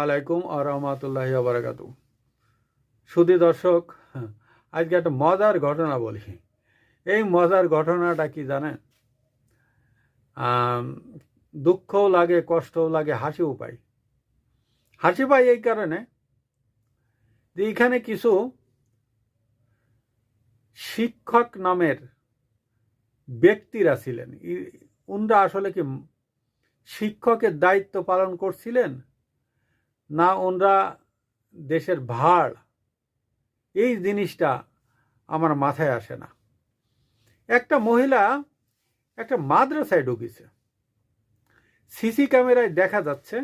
আলাইকুম আ রহমতুল্লাহি ওয়া বারাকাতুহু। সুধী দর্শক, আজকে একটা মজার ঘটনা বলি। এই মজার ঘটনাটা কি জানেন? দুঃখও লাগে, কষ্টও লাগে, হাসিও পাই। হাসি পাই এই কারণে যে এখানে কিছু শিক্ষক নামের ব্যক্তিরা ছিলেন। উনরা আসলে কি শিক্ষকের দায়িত্ব পালন করছিলেন, না ওনরা দেশের ভার? এই জিনিসটা আমার মাথায় আসে না। একটা মহিলা একটা মাদ্রাসায় ঢুকেছে। সিসি ক্যামেরায় দেখা যাচ্ছে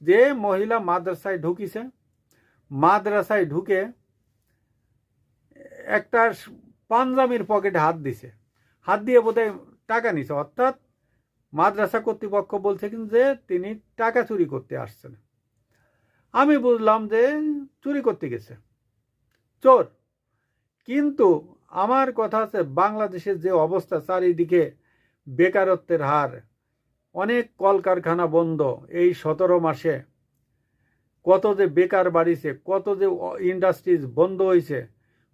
যে মহিলা মাদ্রাসায় ঢুকিছে। মাদ্রাসায় ঢুকে একটা পাঞ্জাবির পকেটে হাত দিছে, হাত দিয়ে বোধহয় টাকা নিছে। অর্থাৎ মাদ্রাসা কর্তৃপক্ষ বলছে কিন্তু যে তিনি টাকা চুরি করতে আসছেন। আমি বুঝলাম যে চুরি করতে গেছে, চোর। কিন্তু আমার কথা আছে, বাংলাদেশের যে অবস্থা, চারিদিকে বেকারত্বের হার, অনেক কলকারখানা বন্ধ। এই 17 মাসে কত যে বেকার বাড়িছে, কত যে ইন্ডাস্ট্রিজ বন্ধ হয়েছে,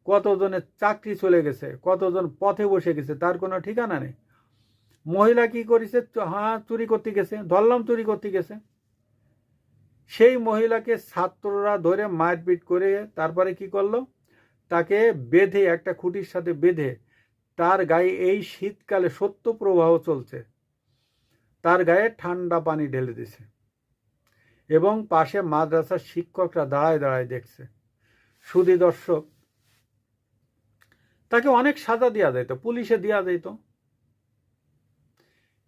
কতজনের চাকরি চলে গেছে, কতজন পথে বসে গেছে, তার কোনো ঠিকানা নেই। মহিলা কি করেছে? হ্যাঁ, চুরি করতে গেছে, ধরলাম চুরি করতে গেছে। সেই মহিলাকে ছাত্ররা ধরে মারপিট করে তারপরে কি করলো, তাকে বেঁধে, একটা খুঁটির সাথে বেঁধে, তার গায়ে, এই শীতকালে শৈত্যপ্রবাহ চলছে, তার গায়ে ঠান্ডা পানি ঢেলে দিছে এবং পাশে মাদ্রাসার শিক্ষকরা দাঁড়ায় দাঁড়ায় দেখছে। সুধী দর্শক, তাকে অনেক সাজা দেওয়া যেত, পুলিশে দেওয়া যেত,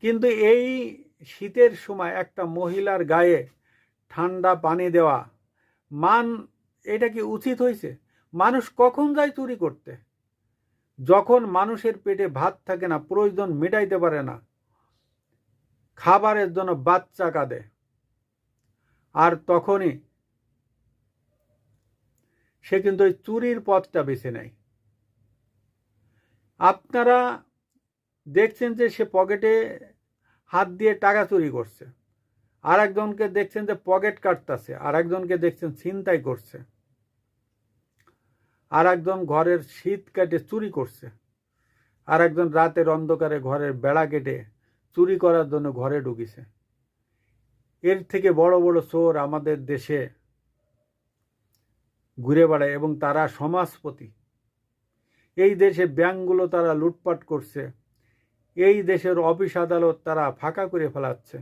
কিন্তু এই শীতের সময় একটা মহিলার গায়ে ঠান্ডা পানি দেওয়া এটা কি উচিত হয়েছে? মানুষ কখন যায় চুরি করতে? যখন মানুষের পেটে ভাত থাকে না, প্রয়োজন মেটাইতে পারে না, খাবারের জন্য বাচ্চা কাঁদে, আর তখনই সে কিন্তু ওই চুরির পথটা বেছে নেয়। আপনারা দেখছেন যে সে পকেটে হাত দিয়ে টাকা চুরি করছে, আর একজনকে দেখছেন যে পকেট কাটতেছে, আর একজনকে দেখছেন ছিনতাই করছে, আর একজন ঘরের শীত কাটে চুরি করছে, আর একজন রাতের অন্ধকারে ঘরের বেড়া কেটে চুরি করার জন্য ঘরে ঢুকিছে। এর থেকে বড় বড় চোর আমাদের দেশে ঘুরে বেড়ায় এবং তারা সমাজপতি। এই দেশে ব্যাংকগুলো তারা লুটপাট করছে, এই দেশের অফিস আদালত তারা ফাঁকা করে ফেলাচ্ছে।